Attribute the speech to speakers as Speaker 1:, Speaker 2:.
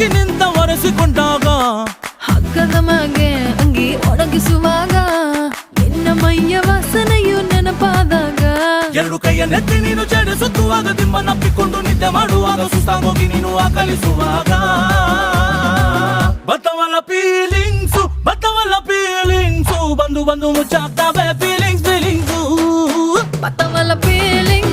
Speaker 1: ಬೆಳಕಿನಿಂದ ಒರೆಸಿಕೊಂಡಾಗ
Speaker 2: ಹಗ್ಗದ ಮಗೆ ಅಂಗಿ ಒಣಗಿಸುವಾಗ ನಿನ್ನ ಮೈಯ ವಾಸನೆಯು ನೆನಪಾದಾಗ
Speaker 1: ಎರಡು ಕೈಯ ನೆತ್ತಿ ನೀನು ಜಡಿಸುತ್ತುವಾಗ ದಿಮ್ಮನಪ್ಪಿಕೊಂಡು ನಿದ್ದೆ ಮಾಡುವಾಗ ಸುಸ್ತಾಗೋಗಿ ನೀನು ಆಕಲಿಸುವಾಗ ಬತ್ತವಲ್ಲ ಫೀಲಿಂಗ್ಸು ಬಂದು ಬಂದು ಮುಚ್ಚಾಗ್ತಾವೆ ಫೀಲಿಂಗ್ಸು
Speaker 2: ಬತ್ತವಲ್ಲ ಫೀಲಿಂಗ್